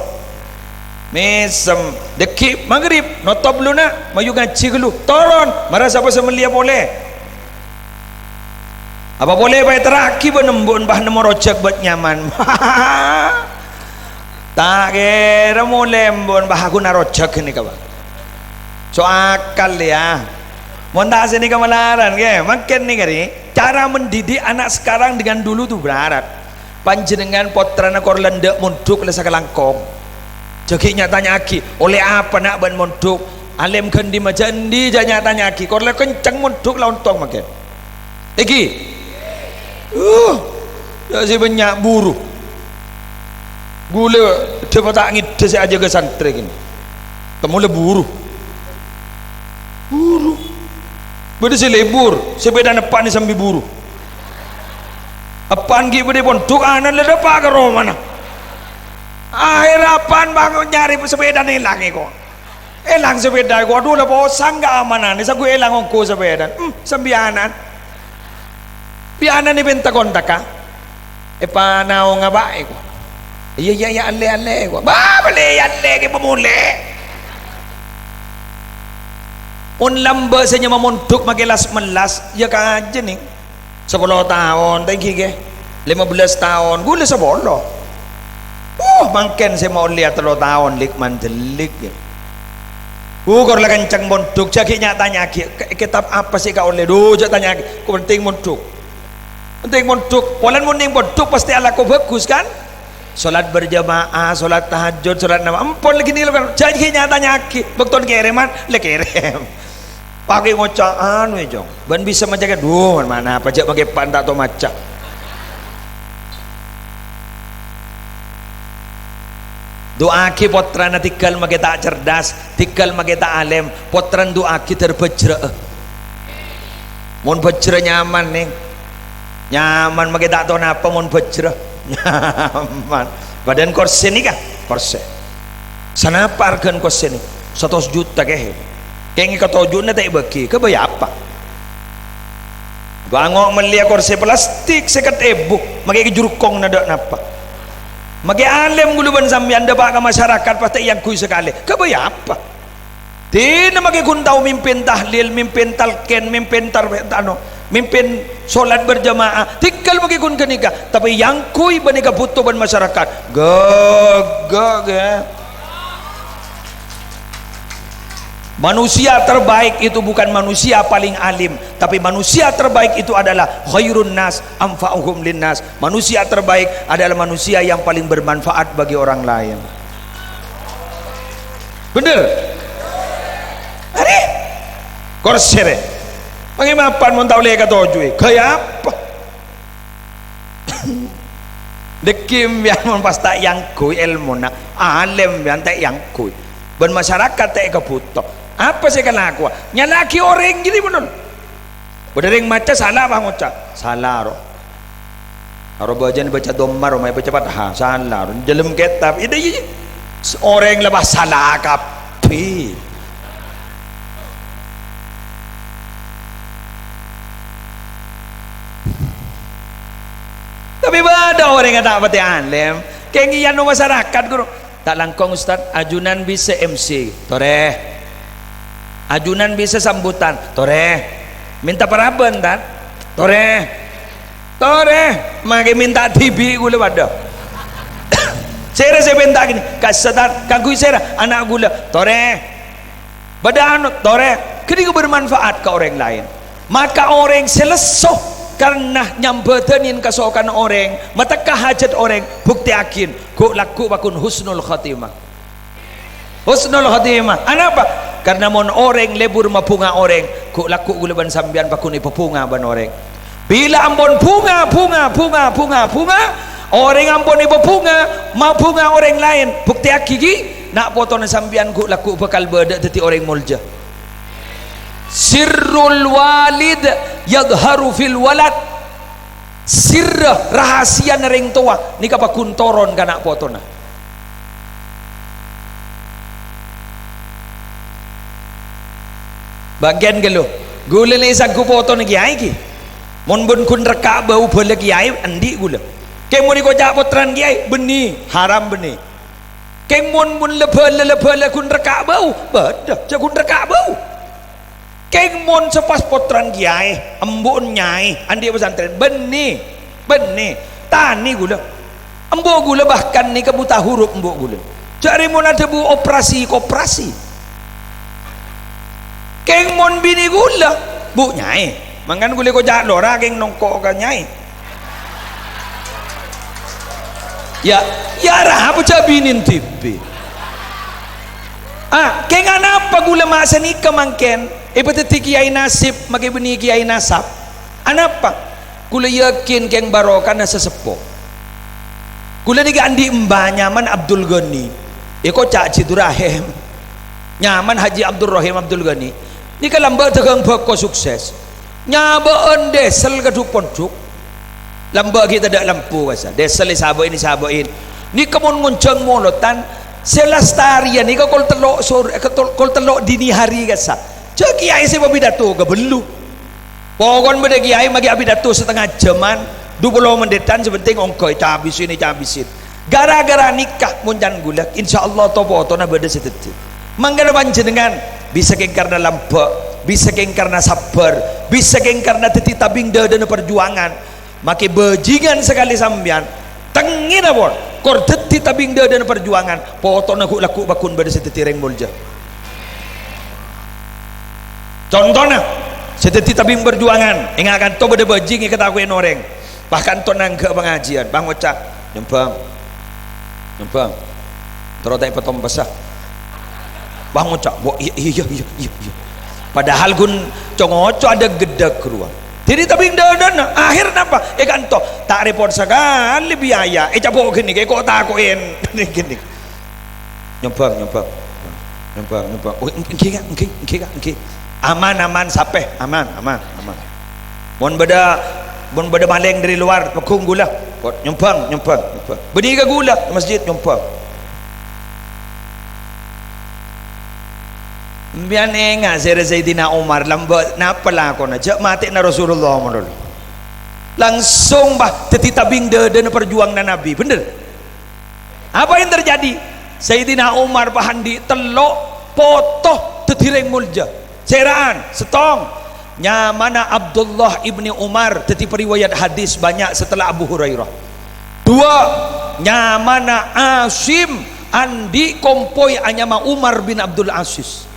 misem dekip maghrib notop lu nak mayu ngaji lu toron merasa apa semelia boleh apa boleh bayar teraki benembun bah nemo rojak buat nyaman tak kira mulai mbon bahagu narojak ini kawan so akal ya montas ini kemalaran ke makin nih kari cara mendidik anak sekarang dengan dulu tuh berat panjenengan potrana korlendek munduk lesa kelangkong jadinya tanya aki oleh apa nak ban munduk alim kendi majandi janya tanya aki korle kenceng munduk lontong makin iki jadi banyak buruh gula coba tak ngide aja ke santri gini kamu buru beda si lebur sepeda depan ni sambil buru apaan gitu beda pun tuk anak le depan ke rumah mana akhir apaan bangun nyari sepeda ni hilang kok hilang sepeda kok aduh lah bosan gak amanan ni sagu hilang ongko sepeda sembianan bianan ni benta kontak ka panau ngabai kok iya ale gua ba beli ale ke pemule Un lamba senya mamuntuk magelas melas ya kaje nih 10 tahun thank you 15 tahun gula sebolo mangken saya mau lihat 3 tahun lik mandelik kor lah kencang muntuk jaki nyatanya kitab apa sih kau oleh tanya ku penting muntuk polan muning muntuk pasti ala ku bagus kan salat berjamaah salat tahajud salat nama ampun lagi nih kan jaki nyatanya bekton kereman le kerem pakai ngocaan we jong ban bisa menjaga mana apa jak pakai pandak atau maca doa ki potrana tikal mage tak cerdas tikal mage tak alim potran doa ki terbejre mun bejre nyaman nih nyaman mage tak tahu napa mun bejre nyaman badan kursi nih kah kursi sana parkan kursi nih 100 juta kehe kengi ketojuna tak bagi kebaya apa bangok melia kursi plastik sekat ebuk mage jurukong nada napa mage alim guluban sambian debak ke masyarakat pasti yang kui sekali kebaya apa tina mage kuntau mimpin tahlil mimpin talqin mimpin mimpin solat berjamaah tikal mage kun kenika tapi yang kui banika butuh ban masyarakat manusia terbaik itu bukan manusia paling alim tapi manusia terbaik itu adalah khairun nas anfa'uhum linnas manusia terbaik adalah manusia yang paling bermanfaat bagi orang lain bener hari korsere pangimapan mun tahu leka tojui kaya apa dekim yang mun pasta yang kui ilmu na alim yang tak yang kui ben masyarakat tak kebutuh apa sih kena aku nyalaki orang gini bener berdering maca salah bang ucap salah roh bajan baca domar mai baca patah salah roh dalam kitab itu orang lebah salah kapi tapi ada orang yang tak pati alim kengian masyarakat guru tak langkong ustad ajunan bisa MC toreh ajunan bisa sambutan toreh minta paraban tan toreh mage minta TV gula pada saya minta gini kasatan kagui saya anak gula toreh badan toreh kini bermanfaat ke orang lain maka orang selesoh karena nyambetenin kesokan orang matakah hajat orang bukti akin ku laku bakun husnul khatimah apa karena mon orang lebur mapunga orang ku laku gulaban sambian bakun ipapunga ban orang bila ambon punga orang ambon ipapunga mapunga orang lain bukti akigi nak potong sambian ku laku bakal beda teti orang mulja sirrul walid yadharu fil walad sirrah rahasia nering tua ni kapakun toron kana potona bagian gelo gula ni isang kupoto ni kiai ki mon bun kun reka bau bela kiai andi gula keng mon ko jak potran kiai beni haram beni keng mon bun lebel kun reka bau beda jak kun reka bau keng mon sepas potran kiai embun nyai andi pesantren beni tani gula embo gula bahkan ni kebuta huruf embo gula cari mon ada bu operasi koperasi keng mon bini gula bu nyai mangan gula ko jak lora keng nongko ka nyai ya rah apa cak binin tibi keng anapa gula masa nikah mangken ipateti kiai nasib magi beni kiai nasab anapa gula yakin keng barokah na sesepuh gula ni andi mbah nyaman Abdul Ghani iko cak Cidurahim nyaman Haji Abdul Rahim Abdul Ghani ni kalamba tegang bako sukses nyabaan desel kadupon cuk lamba kita dak lampu kasa desel sabain ni kamun nguncang molotan selastarian ni kol telok sore kol telok dini hari kasa cek kiai se bidato ke belu pokon beda kiai magi bidato setengah jaman 20 menitan sebenting ongkoi cabisin gara-gara nikah munjan gulak insyaallah topo na beda setetik manggala panjenengan bisa kengkar dalam bisa geng karena sabar, bisa geng karena teti tabing dan perjuangan. Maki bajingan sekali sambian tengin abon kor teti tabing dan perjuangan poto nak laku bakun pada seteti reng bolja. Contohnya seteti tabing perjuangan ingatkan to pada bajing yang ketakuin orang, bahkan to nang ke pengajian bang ucap nyempang terus tak potong basah bang ucap iya padahal gun congoco ada gedek keluar jadi tabing dan akhir napa kan to tak repot sekali biaya cabok gini kayak kok takuin gini nyempang oh engke aman sapeh aman mon beda maleng dari luar pekung gula nyempang beni ke gula masjid nyempang bian enga Sayyidina Umar lambat napa lah kau nak mati na Rasulullah menurut langsung bah teti tabing dan perjuang na Nabi bener apa yang terjadi Sayyidina Umar pahandi telok potoh tetireng mulja ceraan setong nyamana Abdullah ibni Umar teti periwayat hadis banyak setelah Abu Hurairah. Dua nyamana Asim andi kompoi anyama Umar bin Abdul Aziz.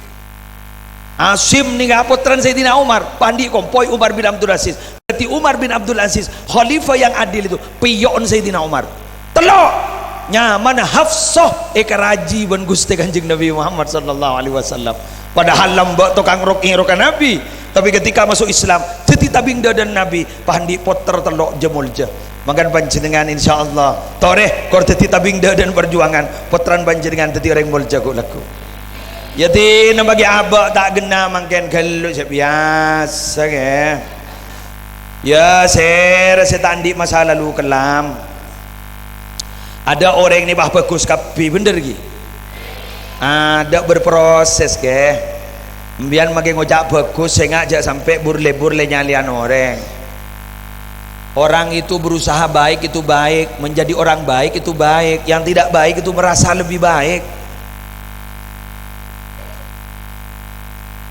Asim ni kaputran Sayyidina Umar pandi kompoi Umar bin Abdul Aziz. Berarti Umar bin Abdul Aziz khalifah yang adil itu piyon Sayyidina Umar. Telok nyamana Hafsah karaji ban Gusti Kanjeng Nabi Muhammad sallallahu alaihi wasallam. Padahal lambak tukang rokan Nabi, tapi ketika masuk Islam teti tabing dan Nabi pandi poter telok jemulja makan panjenengan insyaallah toreh kor teti tabing dan perjuangan potran panjenengan teti reng mulja kok laku yati na bagi abak tak gena mangken galu biasa ke ya saya tandi masa lalu kelam ada orang ni bah bagus kapi bener lagi ada berproses ke mbian makin ngojak bagus saya ngajak sampai burle nyalian orang itu berusaha baik itu baik menjadi orang baik itu baik yang tidak baik itu merasa lebih baik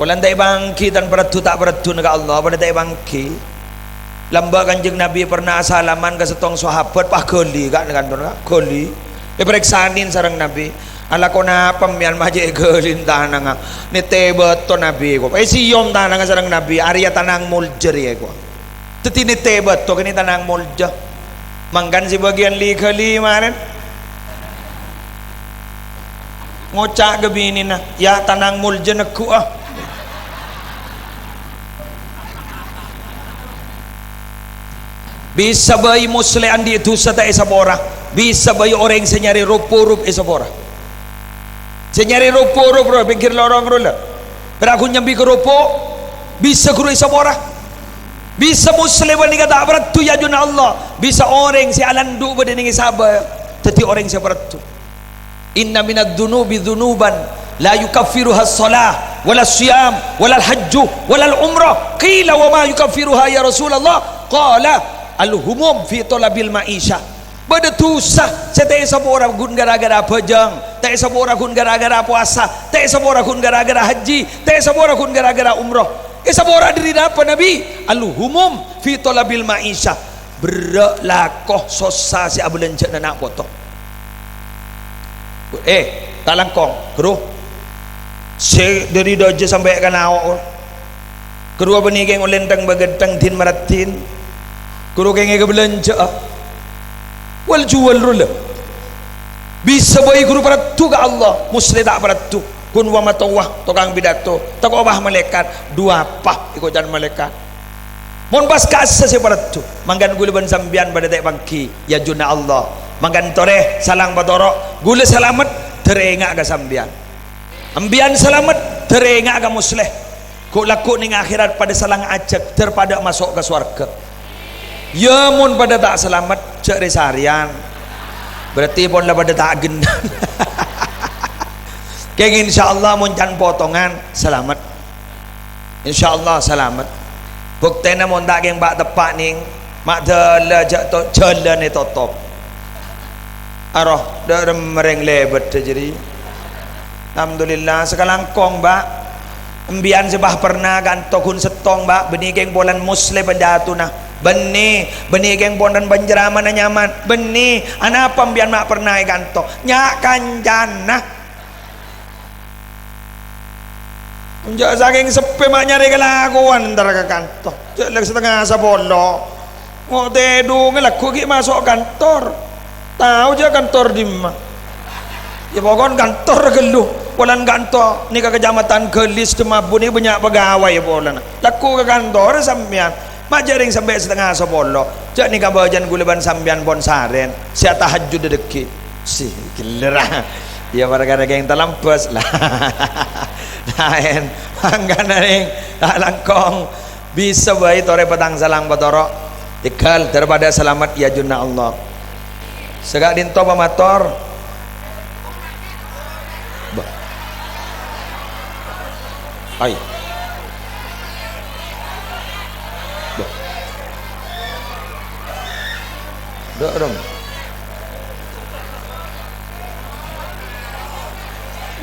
kalau tak bangki dan peratu tak peratu ke Allah pada tak bangki lamba Kanjeng Nabi pernah salaman ke setong sahabat pak goli kan goli periksanin sarang Nabi ala kona pemian maje gelin tanang ni tebet to Nabi ko siyom tanang sareng Nabi Arya tanang muljer ya ko teti ni tebet to kini tanang mulja mangkan si bagian li kali manen ngocak gebini na ya tanang mulja neku bisa bayi musle andi itu sata esabora bisa bayi orang senyari rup esabora senyari rupo bro pikir lorong rola pero aku nyambi ke rupo bisa guru isabora bisa muslim ni kata beratu ya juna Allah bisa orang si alandu pada ni sabar tetapi orang si beratu inna minad dunubi dunuban la yukaffiruha as-salah wala siyam wala al-hajju wala al-umrah qila wa ma yukaffiruha ya Rasulullah qala al-humum fi talabil ma'isha pada tusah saya sabora gun gara-gara pejang tak sabora gun gara-gara puasa tak sabora gun gara-gara haji tak sabora gun gara-gara umrah sabora diri apa Nabi al-humum fi talabil ma'isha berlakoh sosa si abulanjak nak potong tak langkong keruh si dari doja sampai kan awak keruh benigeng olentang bagetang din maratin keruh kenge ke belanja wal jual rula bisa bayi guru peratu ke Allah muslim tak peratu kun wa matawah tukang bidato tak obah malaikat dua pah ikut jalan malaikat mon pas kasa si peratu manggan gula ban sambian pada tak bangki ya juna Allah manggan toreh salang batorok gula selamat terengak ke sambian ambian selamat terengak ke musleh kok laku ning akhirat pada salang ajak terpada masuk ke surga ya mun pada tak selamat cek resarian berarti pun lah pada tak gendang kayak insyaallah mun can potongan selamat insyaallah selamat buktena mun tak geng bak tepak ning mak dala jak to jalan ni totop arah darem mereng lebet jadi alhamdulillah sekarang kong bak Embian sebah pernah ganto kun setong ba benigeng bolan muslim pendatu nah benih benigeng bolan banjeraman na nyaman benih anapa embian mak pernah ganto nyak kanjana unja saking sepi mak nyari kelakuan ntar ke kantor jelek setengah sabolo ngote du ngelaku ki masuk kantor tahu je kantor di mana ya pokoknya kantor geluh polan kantor ni ke kecamatan Gelis Temabu ni banyak pegawai polan laku ke kantor sampean mak jaring sampai setengah sepuluh jak ni kabajan guleban sampean pon saren sia tahajud dedeki si gilera ya warga yang terlampus lah lain manggana ning tak langkong bisa baik tore petang salang batoro tikal daripada selamat ya junna Allah segak dinto pamator ay dong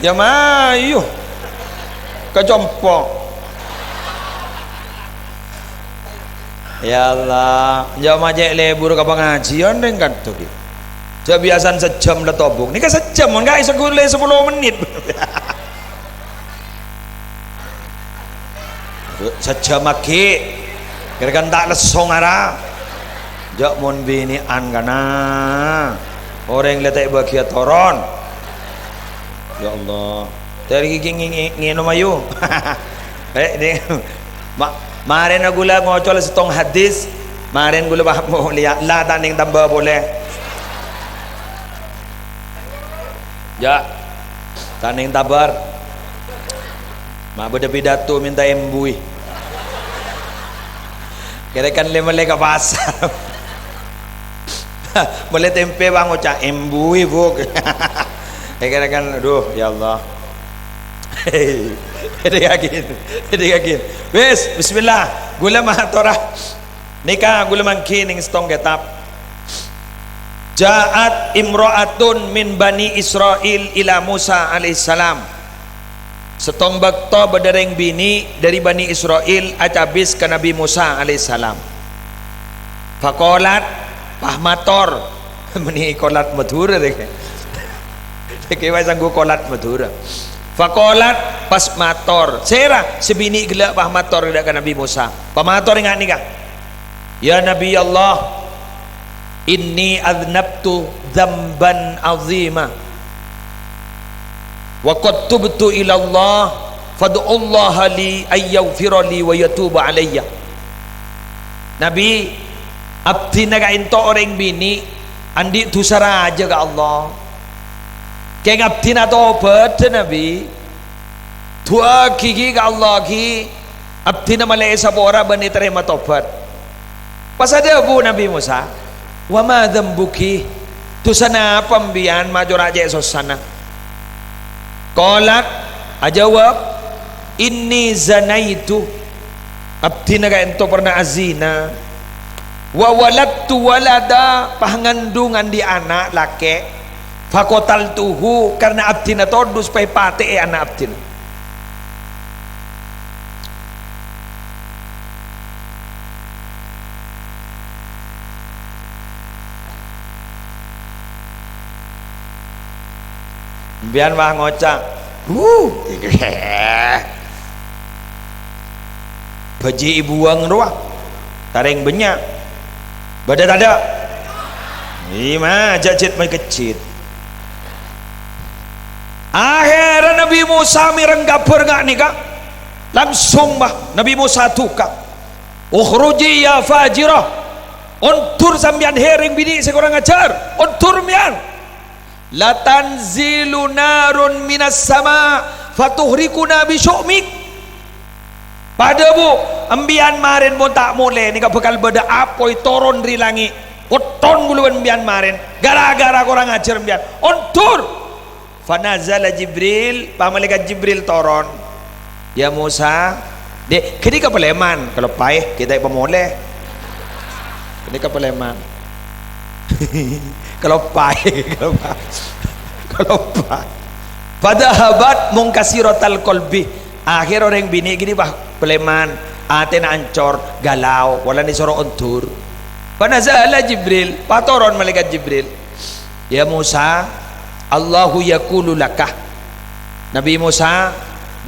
ya mayu kecompok ya Allah jauh majek lebur ke pengajian deng kan tuh kebiasaan sejam le tobok ini kan sejam enggak iso gule 10 menit sejam lagi kira-kira tak lesong arah jak mon bini an kana orang letak bagia toron ya Allah dari ngino mayu ini maren gula ngocol setong hadis maren gula bah mo lihat la taning tambah boleh ya taning tabar mak beda pidato minta embui kira-kira lima pasar boleh tempe bang ucap embui buk kira-kira aduh ya Allah Ini yakin. Wes, bismillah. Gula mahatorah. Nikah gula mangkining stong getap. Ja'at imra'atun min bani Israel ila Musa alaihissalam. Setong bakto berdereng bini dari bani Israel acabis ke Nabi Musa alaihissalam. Fakolat pahmator meni kolat madura deh. Kewai sanggup kolat madura. Fakolat pas mator sera sebini gelak pah mator gelak ke Nabi Musa pamator ingat nikah ya Nabi Allah inni adnabtu dzamban azima wa qad tubtu ila Allah fad'ullaha li ayyaghfira li wa yatuba alayya Nabi abdi naga into orang bini andi tusara aja ke Allah kaya ngabdi na tobat Nabi tua kiki ka Allah ki abdi na malay sa pora bani terima tobat pas ada bu Nabi Musa wa ma dhambuki tu sana pambian majur aja sana kolat ajawab inni zanaitu abdi na ka ento pernah azina wa waladtu walada pahangandungan di anak laki fakotal tuhu karena abdina todus supaya pate anak abdina biar mah ngocak baji ibuang ruang taring benyak badan ada ima jajit mai kecil akhirnya Nabi Musa mirenggapur nggak nikah langsung bah Nabi Musa tukang ukhruji ya fajirah untur sambian hering bini sekurang ajar untur mian la tanzilu narun minas sama fatuhrikuna bisyu'mik pada bu ambian marin pun tak boleh nikah bekal beda apoi toron dari langit uton buluan ambian marin gara-gara kurang ajar ambian untur fanazala Jibril malaikat Jibril toron ya Musa dek kini kapaleman kalau paeh kita pemoleh kini kapaleman kalau paeh kalau paeh pada habat mungkasiratal qalbi akhir orang bini gini bah peleman ate na ancor galau wala ni soro ontur panazala Jibril patoron malaikat Jibril ya Musa Allahu yaqulu lakah Nabi Musa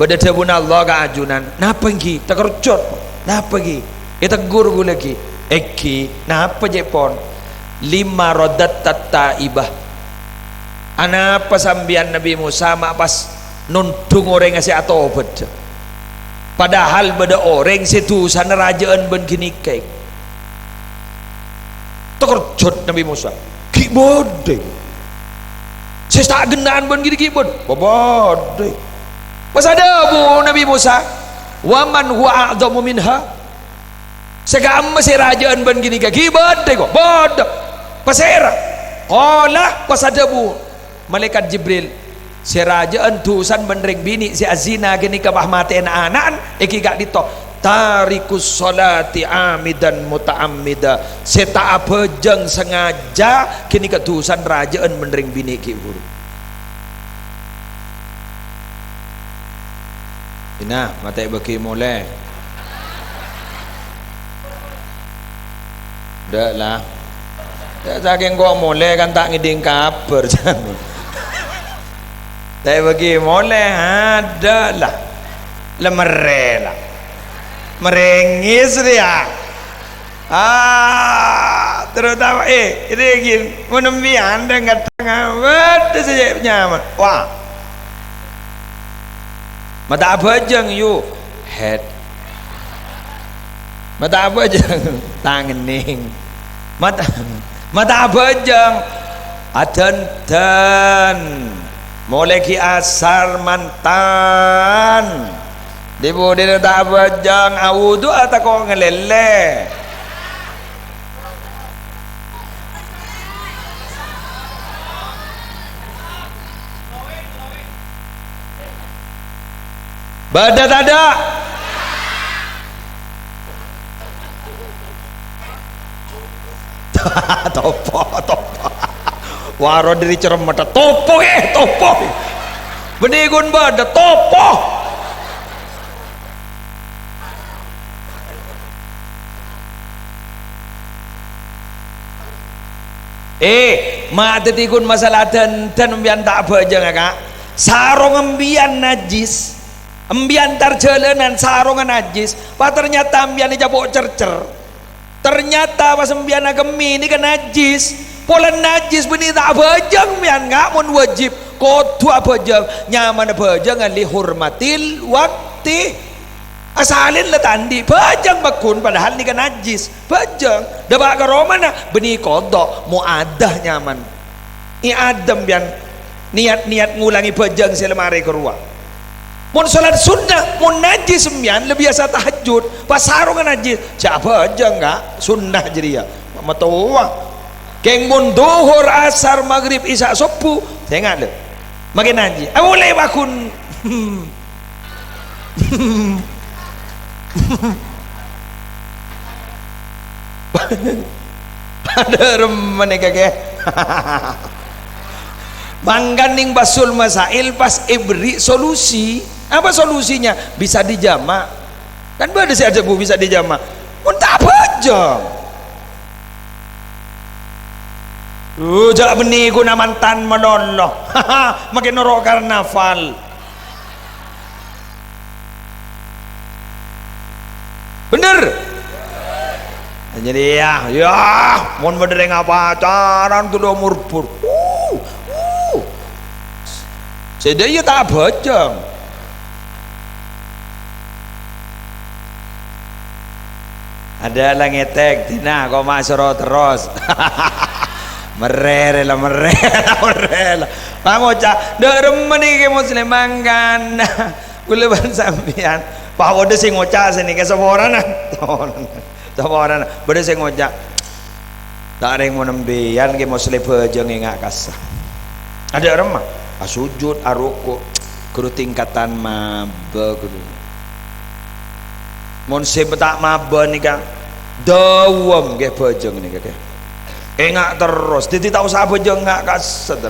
berdetebuna Allah ka ajunan napa gi takercot napa gi itegur gue lagi eki napa jepon lima rodat taibah anapa sambian Nabi Musa mak pas nuntung orang ngasih atau obat padahal beda orang situ sana rajaan ben gini kayak terkejut Nabi Musa kibode saya tak genaan ben gini kibod babode pas ada bu Nabi Musa waman huwa a'dhamu minha segam masih rajaan ben gini kayak kibode kok bodoh pasera qala pas ada bu malaikat Jibril si rajaan tusan benreng bini si azina gini kabah mati anak-anak iki gak ditok tarikus salati amidan muta'ammida si tak apa jeng sengaja kini ketusan rajaan benreng bini ki buru ina mati beki mulai dah lah dah saking gua mulai kan tak ngiding kabar tapi bagi boleh ada lah lemerela merengis dia terutama ini gini menemui anda nggak tengah waduh saja nyaman wah mata apa jeng you head mata apa jeng tangening mata apa jeng adan mulai ki asar mantan dibu dia tak bajang awudu atau kau ngelele badat ada topo waro diri cerem mata topo benigun bada topo mak tetikun masalah dan embian tak apa aja kak sarong embian najis embian tarjalanan sarong najis pak ternyata embian dijabok cercer ternyata pas embian agemi ini kan najis pola najis benih tak bajang mian nggak mun wajib kotu apa jang nyaman apa jangan lihurmatil wakti asalin lah tandi bajang bakun padahal ni kan najis bajang dah ke romana benih kodok muadah nyaman ni adam bian niat ngulangi bajang selemari ke ruang mun salat sunnah mun najis mian lebih biasa tahajud pas sarung najis siapa aja enggak sunnah jadi ya matawa keng mun duhur asar maghrib isya subuh tengok deh makin najis mulai bakun ada remen kakek mangganing basul masail pas ibri solusi apa solusinya bisa dijamak kan ada si aja bu bisa dijamak pun tak apa aja jangan benih guna mantan menoloh makin norok karnaval bener jadi ya mohon bener ngapa pacaran tuh udah murpur sedaya tak bajang ada lah ngetek tina kau masuk terus merela pango cak dak remen iki muslim mangkan kuleban sampean pawo de sing ngocak sini ke saborana bade sing ngocak tak reng monembean ke muslim jeung ngak kasah ada remah sujud aruku kudu tingkatan maba kudu mun tak maba nika dawam ge bajeng nika ge engak terus jadi tak usah bajeng ngak kaset